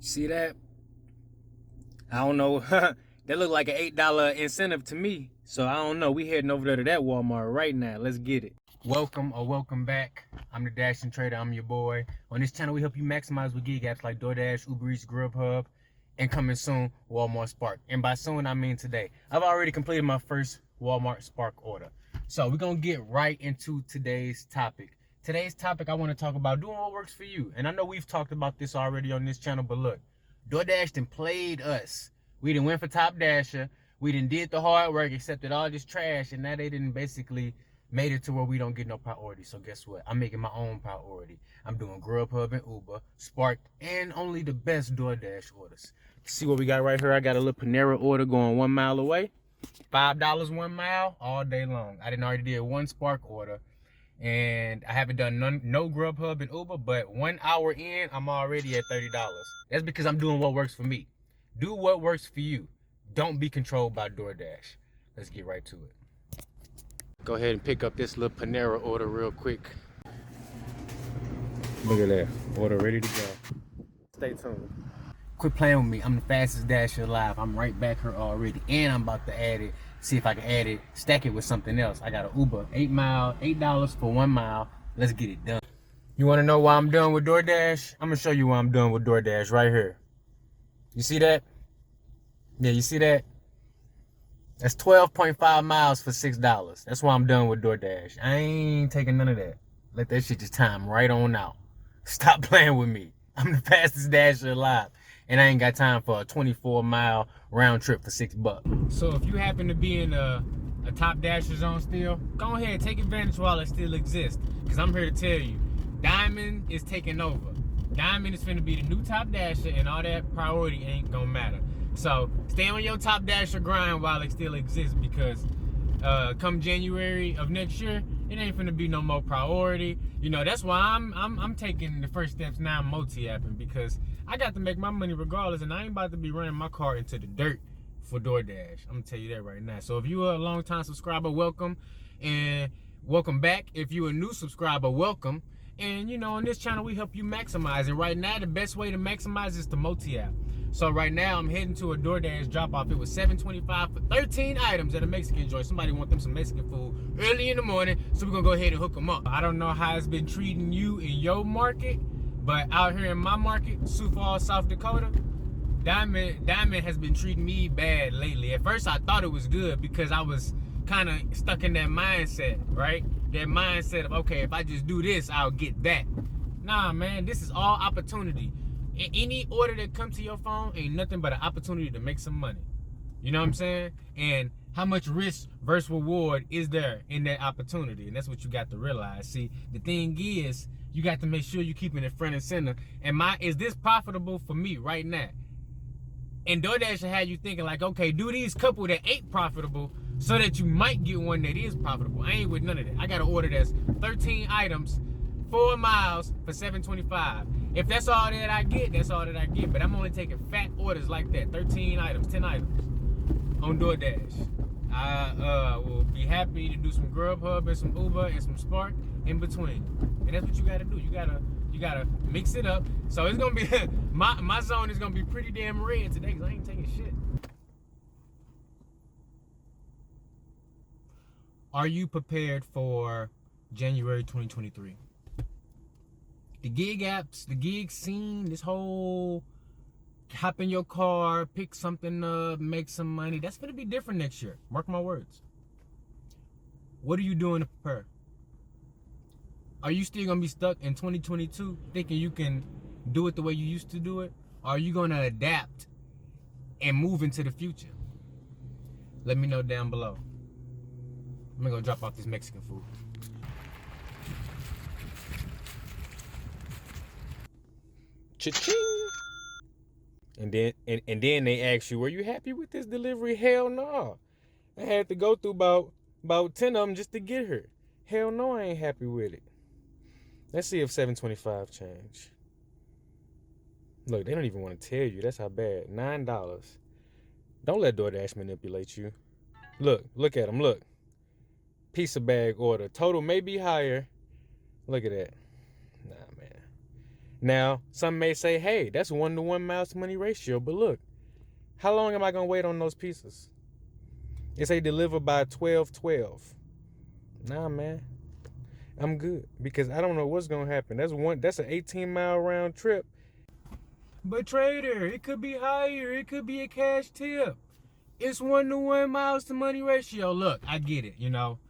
See that? I don't know. That look like an $8 incentive to me. So I don't know. We heading over there to that Walmart right now. Let's get it. Welcome or welcome back. I'm the Dashing Trader. I'm your boy. On this channel, we help you maximize with gig apps like Doordash, Uber Eats, Grubhub, and coming soon, Walmart Spark. And by soon, I mean today. I've already completed my first Walmart Spark order. So we're going to get right into today's topic. Today's topic, I want to talk about doing what works for you. And I know we've talked about this already on this channel, but look, Doordash done played us. We done went for Top Dasher. We done did the hard work, accepted all this trash, and now they didn't basically made it to where we don't get no priority. So guess what? I'm making my own priority. I'm doing Grubhub and Uber, Spark, and only the best DoorDash orders. See what we got right here? I got a little Panera order going 1 mile away. $5 1 mile all day long. I didn't already did one Spark order, and I haven't done no Grubhub and Uber, but 1 hour in, I'm already at $30. That's because I'm doing what works for me. Do what works for you. Don't be controlled by DoorDash. Let's get right to it. Go ahead and pick up this little Panera order real quick. Look at that. Order ready to go. Stay tuned. Quit playing with me. I'm the fastest dasher alive. I'm right back here already. And I'm about to add it. See if I can add it, stack it with something else. I got an Uber, $8 for 1 mile. Let's get it done. You want to know why I'm done with DoorDash? I'm going to show you why I'm done with DoorDash right here. You see that? Yeah, you see that? That's 12.5 miles for $6. That's why I'm done with DoorDash. I ain't taking none of that. Let that shit just time right on out. Stop playing with me. I'm the fastest dasher alive. And I ain't got time for a 24-mile round trip for $6. So if you happen to be in a top dasher zone still, go ahead, take advantage while it still exists. Because I'm here to tell you, Diamond is taking over. Diamond is finna be the new top dasher, and all that priority ain't gonna matter. So stay on your top dasher grind while it still exists, because come January of next year, it ain't finna be no more priority. You know, that's why I'm taking the first steps now, multi-apping, because I got to make my money regardless, and I ain't about to be running my car into the dirt for DoorDash. I'm gonna tell you that right now. So if you are a long time subscriber, welcome, and welcome back. If you're a new subscriber, welcome. And you know, on this channel we help you maximize. And right now the best way to maximize is to multi-app. So right now I'm heading to a DoorDash drop-off. It was $7.25 for 13 items at a Mexican joint. Somebody want them some Mexican food early in the morning, so we're gonna go ahead and hook them up. I don't know how it's been treating you in your market, but out here in my market, Sioux Falls, South Dakota, Diamond has been treating me bad lately. At first I thought it was good because I was kind of stuck in that mindset, right? That mindset of, okay, if I just do this, I'll get that. Nah, man, this is all opportunity. Any order that comes to your phone ain't nothing but an opportunity to make some money. You know what I'm saying? And how much risk versus reward is there in that opportunity? And that's what you got to realize. See, the thing is, you got to make sure you're keeping it front and center. And is this profitable for me right now? And DoorDash will have you thinking like, okay, do these couple that ain't profitable so that you might get one that is profitable. I ain't with none of that. I got an order that's 13 items, 4 miles for $7.25. If that's all that I get, that's all that I get. But I'm only taking fat orders like that, 13 items, 10 items on DoorDash. I will be happy to do some Grubhub and some Uber and some Spark in between. And that's what you gotta do. You gotta mix it up. So it's gonna be my zone is gonna be pretty damn red today because I ain't taking shit. Are you prepared for January 2023? The gig apps, the gig scene, this whole hop in your car, pick something up, make some money, that's gonna be different next year. Mark my words. What are you doing to prepare? Are you still gonna be stuck in 2022 thinking you can do it the way you used to do it? Or are you gonna adapt and move into the future? Let me know down below. I'm gonna go drop off this Mexican food. Cha-ching! And then they ask you, were you happy with this delivery? Hell no. I had to go through about 10 of them just to get here. Hell no, I ain't happy with it. Let's see if $7.25 change. Look, they don't even want to tell you. That's how bad. $9. Don't let DoorDash manipulate you. Look at them. Look. Pizza bag order. Total may be higher. Look at that. Nah, man. Now, some may say, hey, that's 1-to-1 miles to money ratio. But look, how long am I going to wait on those pieces? They say deliver by 12/12. Nah, man. I'm good because I don't know what's going to happen. That's an 18-mile round trip. But trader, it could be higher. It could be a cash tip. It's 1-to-1 miles to money ratio. Look, I get it, you know.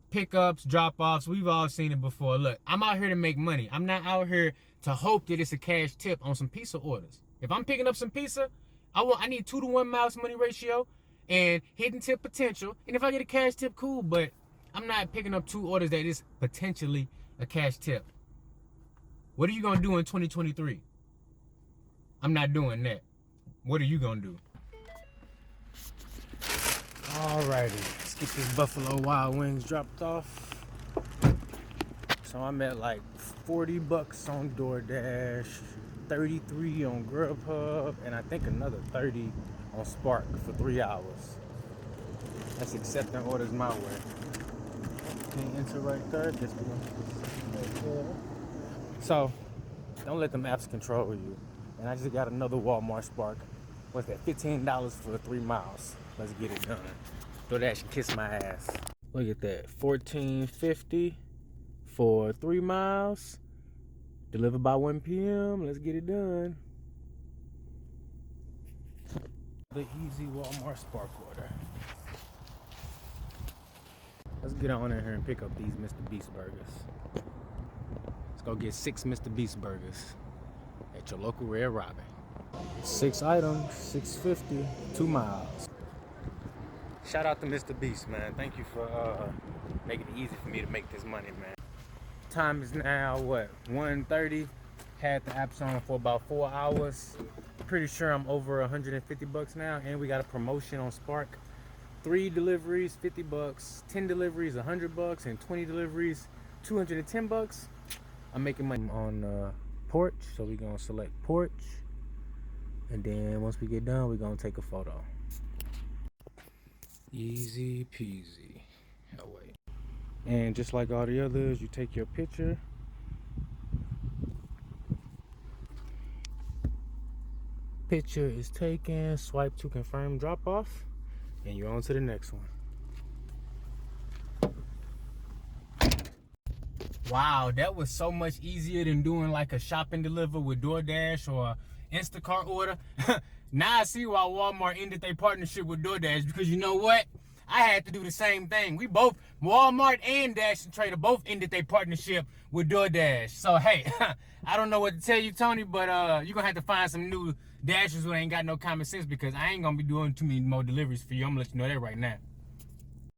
Pickups, drop-offs, we've all seen it before. Look, I'm out here to make money. I'm not out here to hope that it's a cash tip on some pizza orders. If I'm picking up some pizza, I need 2-to-1 miles to money ratio and hidden tip potential. And if I get a cash tip, cool, but I'm not picking up 2 orders that is potentially a cash tip. What are you gonna do in 2023? I'm not doing that. What are you gonna do? Alrighty, let's get this Buffalo Wild Wings dropped off. So I'm at like $40 on Doordash, 33 on Grubhub, and I think another 30 on Spark for 3 hours. That's accepting orders my way. Can't enter right there. Guess we're gonna. So don't let them apps control you. And I just got another Walmart Spark. What's that? $15 for 3 miles. Let's get it done. Doordash and kiss my ass. Look at that. $14.50 for 3 miles. Delivered by 1 p.m. Let's get it done. The easy Walmart Spark order. Let's get on in here and pick up these Mr. Beast burgers. Let's go get 6 Mr. Beast burgers at your local Red Robin. 6 items, $6.50, 2 miles. Shout out to Mr. Beast, man. Thank you for making it easy for me to make this money, man. Time is now, what, 1:30. Had the apps on for about 4 hours. Pretty sure I'm over $150 now, and we got a promotion on Spark. 3 deliveries, $50. 10 deliveries, $100, and 20 deliveries, $210. I'm making money on porch, so we're gonna select porch, and then once we get done, we're gonna take a photo. Easy peasy. Oh wait. And just like all the others, you take your picture. Picture is taken, swipe to confirm drop off, and you're on to the next one. Wow, that was so much easier than doing like a shop and deliver with DoorDash or Instacart order. Now I see why Walmart ended their partnership with DoorDash, because you know what? I had to do the same thing. We both, Walmart and Dash and Trader, both ended their partnership with DoorDash. So hey, I don't know what to tell you, Tony, but you're gonna have to find some new Dashers who ain't got no common sense, because I ain't gonna be doing too many more deliveries for you. I'm gonna let you know that right now.